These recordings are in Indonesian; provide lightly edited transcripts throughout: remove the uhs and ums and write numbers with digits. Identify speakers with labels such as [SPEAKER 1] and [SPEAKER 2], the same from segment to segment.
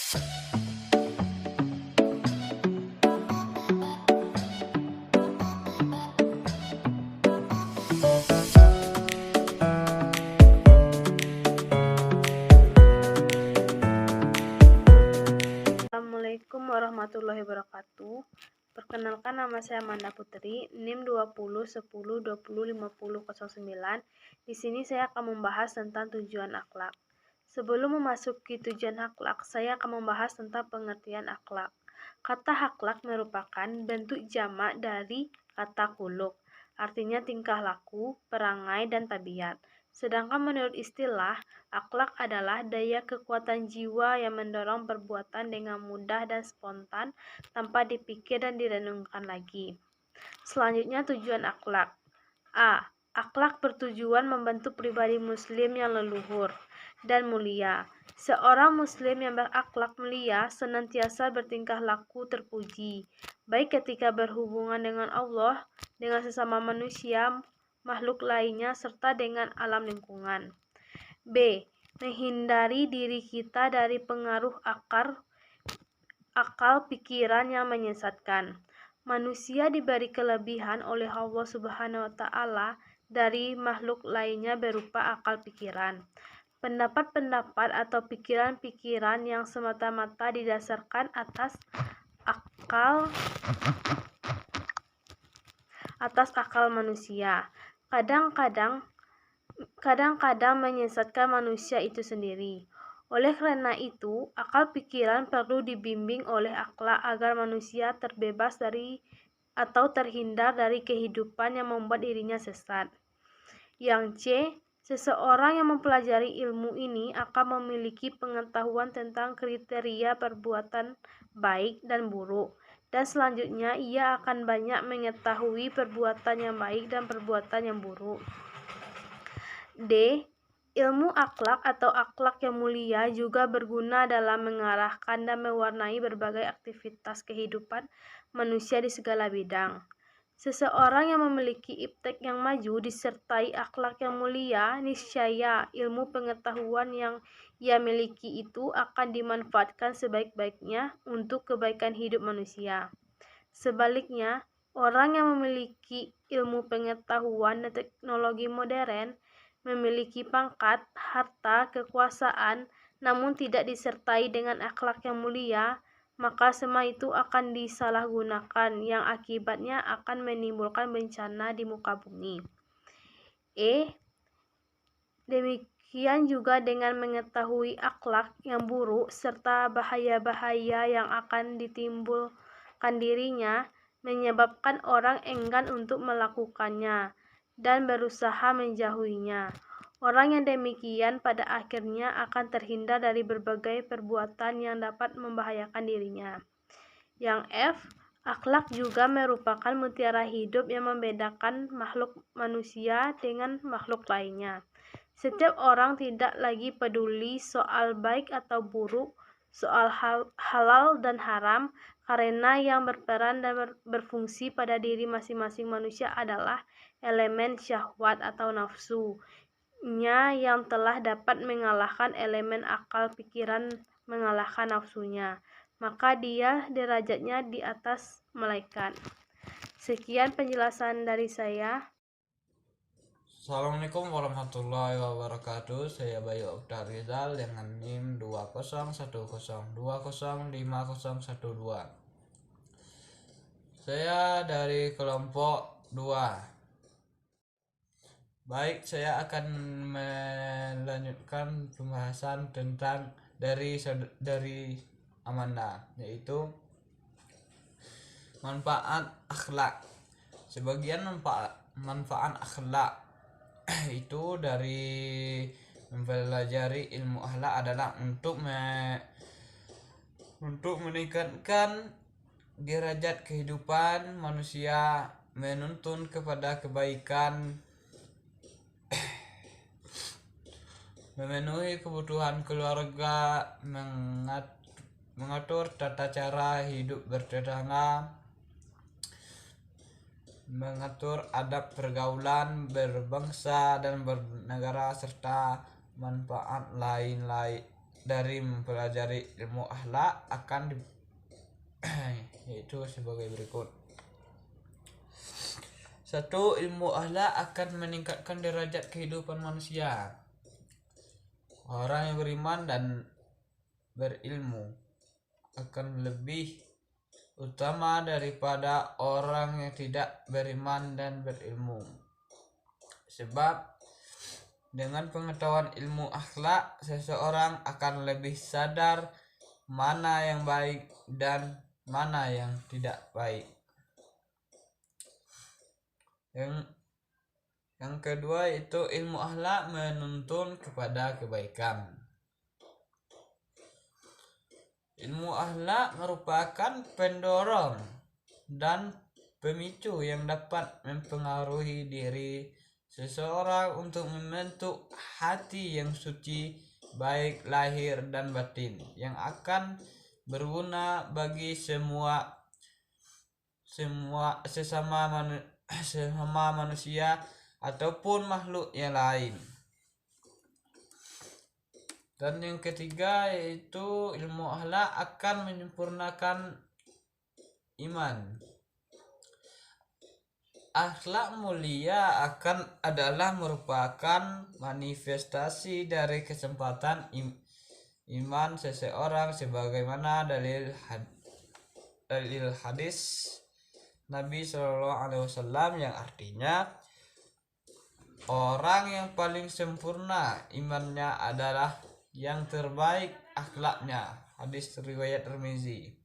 [SPEAKER 1] Assalamualaikum warahmatullahi wabarakatuh. Perkenalkan, nama saya Amanda Putri, NIM 201020205009. Di sini saya akan membahas tentang tujuan akhlak. Sebelum memasuki tujuan akhlak, saya akan membahas tentang pengertian akhlak. Kata akhlak merupakan bentuk jamak dari kata khuluq, artinya tingkah laku, perangai, dan tabiat. Sedangkan menurut istilah, akhlak adalah daya kekuatan jiwa yang mendorong perbuatan dengan mudah dan spontan tanpa dipikir dan direnungkan lagi. Selanjutnya, tujuan akhlak. A. Akhlak bertujuan membentuk pribadi muslim yang leluhur dan mulia. Seorang muslim yang berakhlak mulia senantiasa bertingkah laku terpuji, baik ketika berhubungan dengan Allah, dengan sesama manusia, makhluk lainnya, serta dengan alam lingkungan. B. Menghindari diri kita dari pengaruh akal pikiran yang menyesatkan. Manusia diberi kelebihan oleh Allah Subhanahu wa Ta'ala dari makhluk lainnya berupa akal pikiran. Pendapat-pendapat atau pikiran-pikiran yang semata-mata didasarkan atas akal manusia. Kadang-kadang menyesatkan manusia itu sendiri. Oleh karena itu, akal pikiran perlu dibimbing oleh akhlak agar manusia terbebas dari atau terhindar dari kehidupan yang membuat dirinya sesat. Yang C. Seseorang yang mempelajari ilmu ini akan memiliki pengetahuan tentang kriteria perbuatan baik dan buruk, dan selanjutnya ia akan banyak mengetahui perbuatan yang baik dan perbuatan yang buruk. D. Ilmu akhlak atau akhlak yang mulia juga berguna dalam mengarahkan dan mewarnai berbagai aktivitas kehidupan manusia di segala bidang. Seseorang yang memiliki iptek yang maju disertai akhlak yang mulia, niscaya ilmu pengetahuan yang ia miliki itu akan dimanfaatkan sebaik-baiknya untuk kebaikan hidup manusia. Sebaliknya, orang yang memiliki ilmu pengetahuan dan teknologi modern, memiliki pangkat, harta, kekuasaan, namun tidak disertai dengan akhlak yang mulia, maka semua itu akan disalahgunakan yang akibatnya akan menimbulkan bencana di muka bumi. Demikian juga dengan mengetahui akhlak yang buruk serta bahaya-bahaya yang akan ditimbulkan dirinya, menyebabkan orang enggan untuk melakukannya dan berusaha menjauhinya. Orang yang demikian pada akhirnya akan terhindar dari berbagai perbuatan yang dapat membahayakan dirinya. Yang F. Akhlak juga merupakan mutiara hidup yang membedakan makhluk manusia dengan makhluk lainnya. Setiap orang tidak lagi peduli soal baik atau buruk, soal halal dan haram, karena yang berperan dan berfungsi pada diri masing-masing manusia adalah elemen syahwat atau nafsunya yang telah dapat mengalahkan elemen akal pikiran mengalahkan nafsunya, maka dia derajatnya di atas malaikat. Sekian penjelasan dari saya.
[SPEAKER 2] Assalamualaikum warahmatullahi wabarakatuh. Saya Bayu Oktar Rizal dengan NIM 201020505012. Saya dari kelompok 2. Baik, saya akan melanjutkan pembahasan tentang dari Amanda, yaitu manfaat akhlak. Sebagian manfaat akhlak itu dari mempelajari ilmu akhlak adalah untuk meningkatkan derajat kehidupan manusia, menuntun kepada kebaikan, memenuhi kebutuhan keluarga, mengatur tata cara hidup bertetangga, mengatur adab pergaulan berbangsa dan bernegara, serta manfaat lain-lain dari mempelajari ilmu akhlak akan yaitu sebagai berikut. 1. Ilmu akhlak akan meningkatkan derajat kehidupan manusia. Orang yang beriman dan berilmu akan lebih utama daripada orang yang tidak beriman dan berilmu. Sebab dengan pengetahuan ilmu akhlak, seseorang akan lebih sadar mana yang baik dan mana yang tidak baik. Yang kedua itu ilmu akhlak menuntun kepada kebaikan. Ilmu akhlak merupakan pendorong dan pemicu yang dapat mempengaruhi diri seseorang untuk membentuk hati yang suci, baik lahir dan batin, yang akan berguna bagi sesama manusia ataupun makhluk yang lain. Dan yang ketiga yaitu ilmu akhlak akan menyempurnakan iman. Akhlak mulia adalah merupakan manifestasi dari kesempatan iman seseorang, sebagaimana dalil hadis Nabi SAW yang artinya orang yang paling sempurna imannya adalah yang terbaik akhlaknya. Hadis riwayat Tirmizi.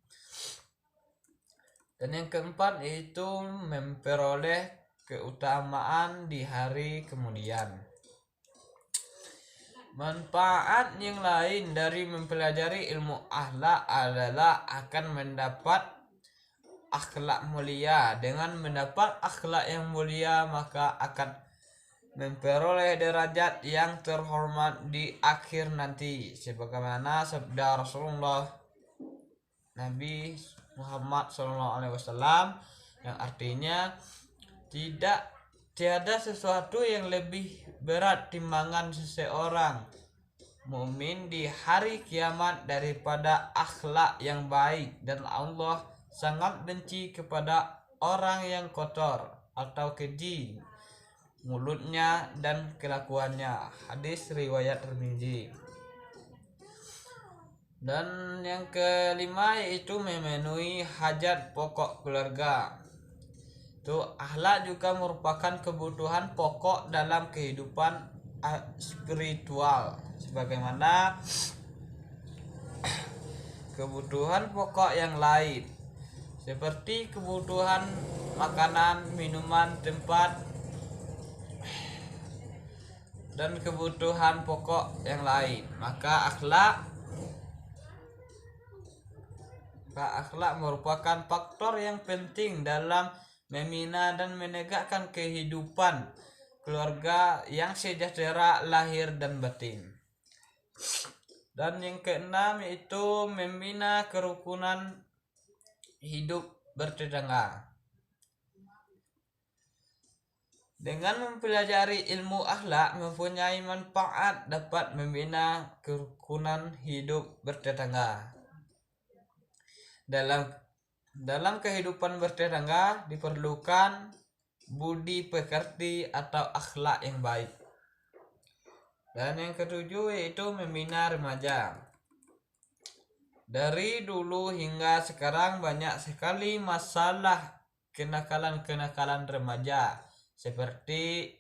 [SPEAKER 2] Dan yang keempat yaitu memperoleh keutamaan di hari kemudian. Manfaat yang lain dari mempelajari ilmu akhlak adalah akan mendapat akhlak mulia. Dengan mendapat akhlak yang mulia, maka akan memperoleh derajat yang terhormat di akhir nanti, sebagaimana sabda Rasulullah Nabi Muhammad SAW yang artinya tiada sesuatu yang lebih berat timbangan seseorang mukmin di hari kiamat daripada akhlak yang baik, dan Allah sangat benci kepada orang yang kotor atau keji mulutnya dan kelakuannya. Hadis riwayat Tirmizi. Dan yang kelima yaitu memenuhi hajat pokok keluarga. Itu akhlak juga merupakan kebutuhan pokok dalam kehidupan spiritual, sebagaimana kebutuhan pokok yang lain seperti kebutuhan makanan, minuman, tempat, dan kebutuhan pokok yang lain. Maka akhlak merupakan faktor yang penting dalam membina dan menegakkan kehidupan keluarga yang sejahtera lahir dan batin. Dan yang keenam yaitu membina kerukunan hidup bertetangga. Dengan mempelajari ilmu akhlak mempunyai manfaat dapat membina kerukunan hidup bertetangga. Dalam kehidupan bertetangga diperlukan budi pekerti atau akhlak yang baik. Dan yang ketujuh yaitu membina remaja. Dari dulu hingga sekarang banyak sekali masalah kenakalan remaja, seperti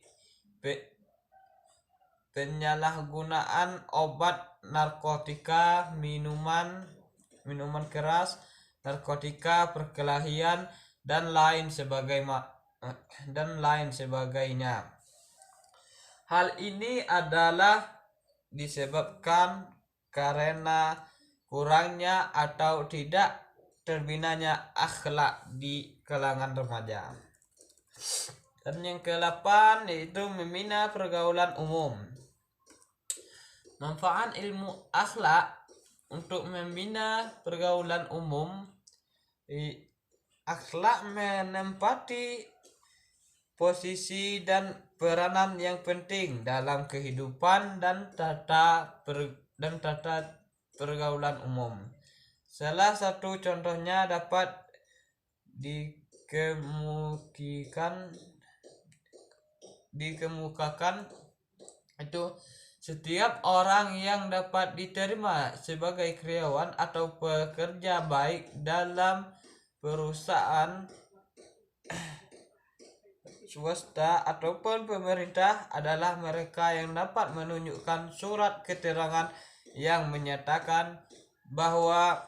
[SPEAKER 2] penyalahgunaan obat, narkotika, minuman keras, narkotika, perkelahian, dan lain sebagainya. Hal ini adalah disebabkan karena kurangnya atau tidak terbinanya akhlak di kalangan remaja. Dan yang ke-8 yaitu membina pergaulan umum. Manfaat ilmu akhlak untuk membina pergaulan umum. Akhlak menempati posisi dan peranan yang penting dalam kehidupan dan tata pergaulan umum. Salah satu contohnya dapat dikemukakan itu setiap orang yang dapat diterima sebagai karyawan atau pekerja baik dalam perusahaan swasta ataupun pemerintah adalah mereka yang dapat menunjukkan surat keterangan yang menyatakan bahwa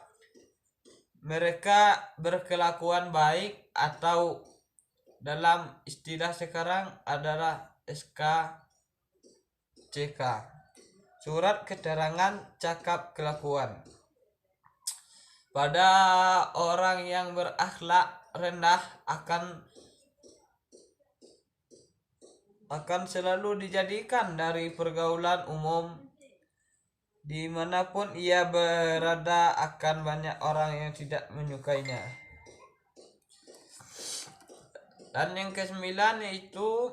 [SPEAKER 2] mereka berkelakuan baik, atau dalam istilah sekarang adalah SKCK, surat keterangan cakap kelakuan. Pada orang yang berakhlak rendah akan selalu dijadikan dari pergaulan umum. Dimanapun ia berada akan banyak orang yang tidak menyukainya. Dan yang ke-9 yaitu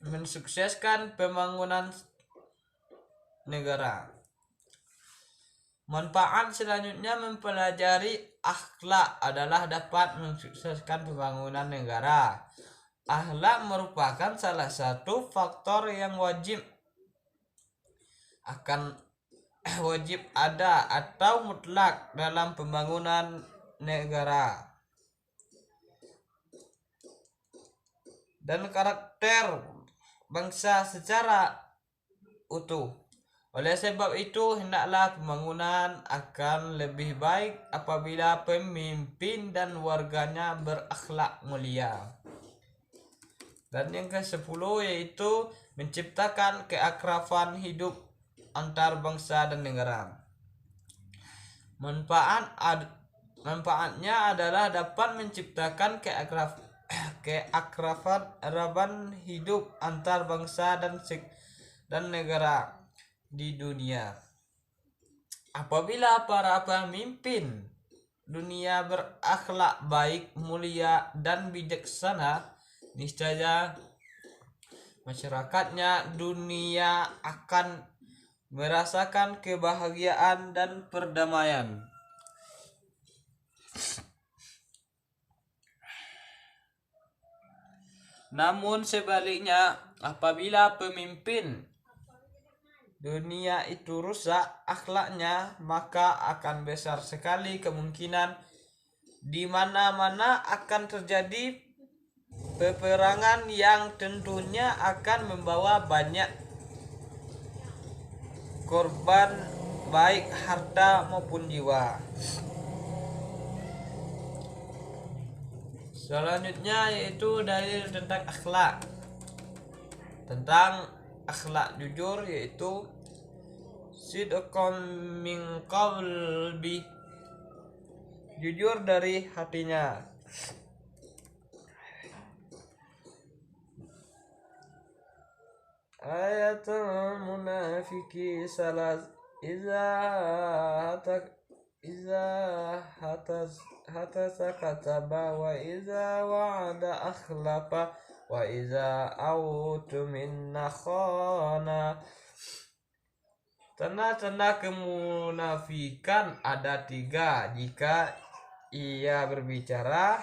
[SPEAKER 2] mensukseskan pembangunan negara. Manfaat selanjutnya mempelajari akhlak adalah dapat mensukseskan pembangunan negara. Akhlak merupakan salah satu faktor yang wajib ada atau mutlak dalam pembangunan negara. Dan karakter bangsa secara utuh. Oleh sebab itu, hendaklah pembangunan akan lebih baik apabila pemimpin dan warganya berakhlak mulia. Dan yang ke-10 yaitu menciptakan keakraban hidup antar bangsa dan negara. Manfaatnya adalah dapat menciptakan keakraban hidup antar bangsa dan negara di dunia. Apabila para pemimpin dunia berakhlak baik, mulia, dan bijaksana, niscaya masyarakatnya dunia akan merasakan kebahagiaan dan perdamaian. Namun sebaliknya, apabila pemimpin dunia itu rusak akhlaknya, maka akan besar sekali kemungkinan di mana-mana akan terjadi peperangan yang tentunya akan membawa banyak korban baik harta maupun jiwa. Selanjutnya yaitu dalil tentang akhlak. Tentang akhlak jujur yaitu sidqun min qalbi, jujur dari hatinya. Ayatul munafiki salas iza hatasa kataba wa iza wa'ada akhlafa wa iza autumina khana. Tanda-tanda kemunafikan ada 3. Jika ia berbicara,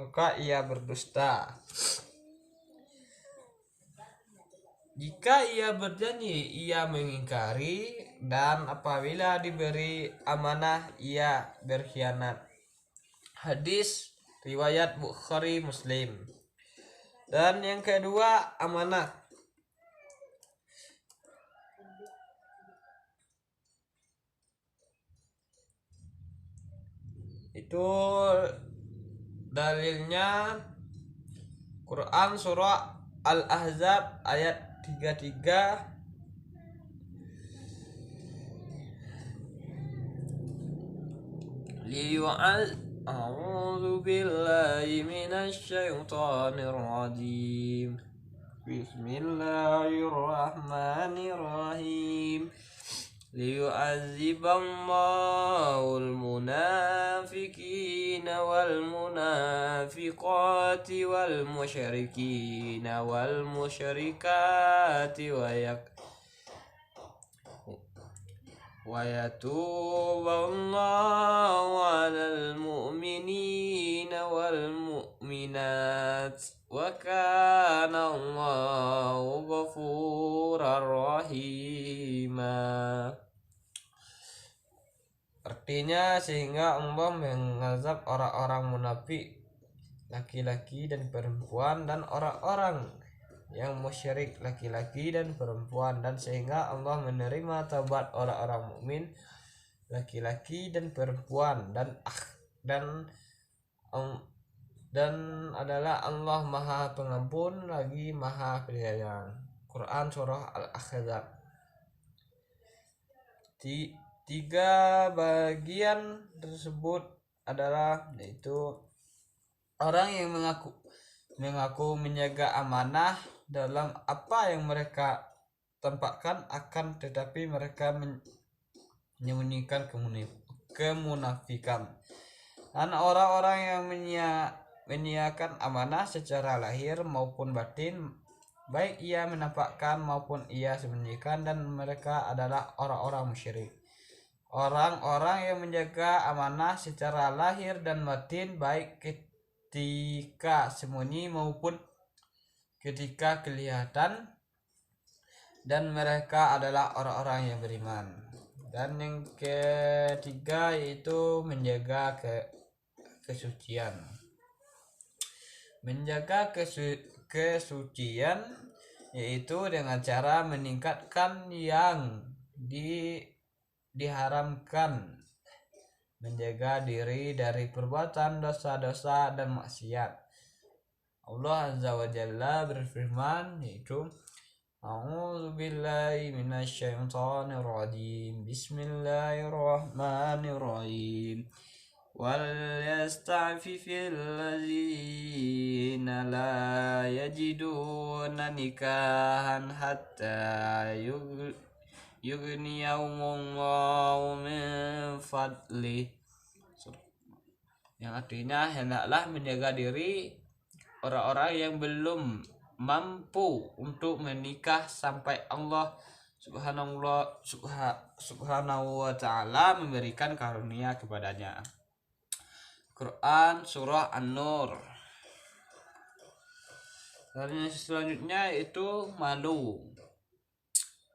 [SPEAKER 2] maka ia berdusta. Jika ia berjanji, ia mengingkari, dan apabila diberi amanah, ia berkhianat. Hadis riwayat Bukhari Muslim. Dan yang kedua, amanah. Itu dalilnya Quran surah Al-Ahzab ayat 33. A'udzu billahi minasy syaithanir rajim. Bismillahirrahmanirrahim. Liyu'adziballahul munafiqina wal munafiqati wal musyrikina wal musyrikati ويتوب الله على المؤمنين والمؤمنات وكان الله غفورا رحيما. Artinya sehingga Allah mengazab orang-orang munafik laki-laki dan perempuan dan orang-orang yang musyrik laki-laki dan perempuan, dan sehingga Allah menerima taubat orang-orang mukmin laki-laki dan perempuan dan adalah Allah Maha Pengampun lagi Maha Penyayang. Quran Surah Al-Ahzab. Tiga bagian tersebut adalah yaitu orang yang mengaku menjaga amanah dalam apa yang mereka tampakkan, akan tetapi mereka menyembunyikan kemunafikan. Dan orang-orang yang menyiakan amanah secara lahir maupun batin, baik ia menampakkan maupun ia sembunyikan, dan mereka adalah orang-orang musyrik. Orang-orang yang menjaga amanah secara lahir dan batin, baik ketika sembunyi maupun ketika kelihatan, dan mereka adalah orang-orang yang beriman. Dan yang ketiga yaitu menjaga kesucian. Menjaga kesucian yaitu dengan cara meningkatkan yang diharamkan, menjaga diri dari perbuatan dosa-dosa dan maksiat. Allah Azza wa Jalla berfirman yaitu A'udzu billahi minasyaitonir rajim. Bismillahirrahmanirrahim. Wal yasta'fifil ladzina la yajiduna nikahan hatta yughniyahumullahu min fadli. Yang artinya hendaklah menjaga diri orang-orang yang belum mampu untuk menikah sampai Allah subhanahu wa ta'ala memberikan karunia kepadanya. Quran Surah An-Nur. Dan selanjutnya itu malu.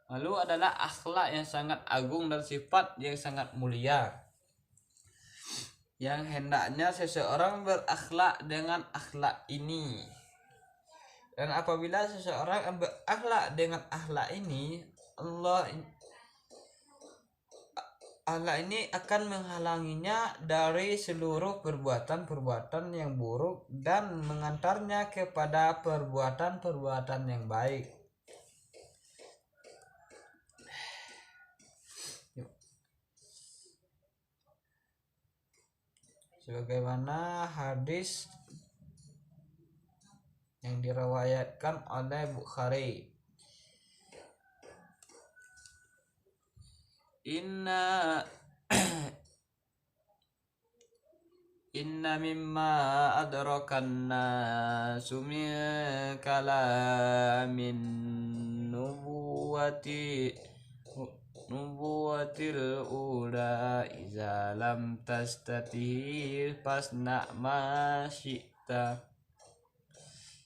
[SPEAKER 2] Malu adalah akhlak yang sangat agung dan sifat yang sangat mulia, yang hendaknya seseorang berakhlak dengan akhlak ini. Dan apabila seseorang berakhlak dengan akhlak ini, Allah ini akan menghalanginya dari seluruh perbuatan-perbuatan yang buruk dan mengantarnya kepada perbuatan-perbuatan yang baik. Sebagaimana hadis yang diriwayatkan oleh Bukhari, Inna mimma adrakan nasu min kalamin nubuwatil ula iza lam tastati fasna ma syi'ta.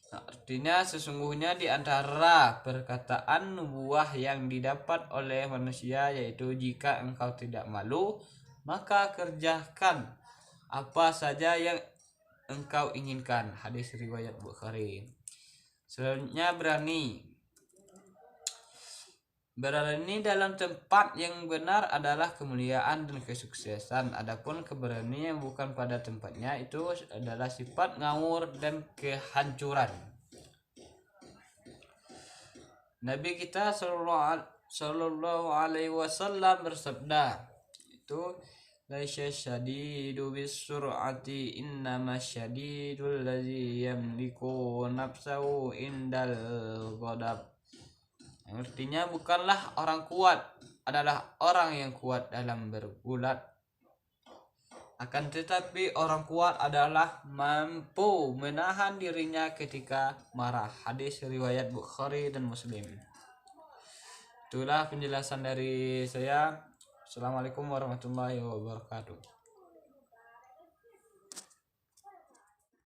[SPEAKER 2] Artinya sesungguhnya di antara perkataan nubuah yang didapat oleh manusia yaitu jika engkau tidak malu maka kerjakan apa saja yang engkau inginkan. Hadis riwayat Bukhari. Selanjutnya berani dalam tempat yang benar adalah kemuliaan dan kesuksesan. Adapun keberanian yang bukan pada tempatnya itu adalah sifat ngawur dan kehancuran. Nabi kita sallallahu alaihi wasallam bersabda itu laisa syadidu bisur'ati innama syadidul ladzi yamliku nafsahu indal ghadab. Artinya bukanlah orang kuat adalah orang yang kuat dalam bergulat, akan tetapi orang kuat adalah mampu menahan dirinya ketika marah. Hadis riwayat Bukhari dan Muslim. Itulah penjelasan dari saya. Assalamualaikum warahmatullahi wabarakatuh.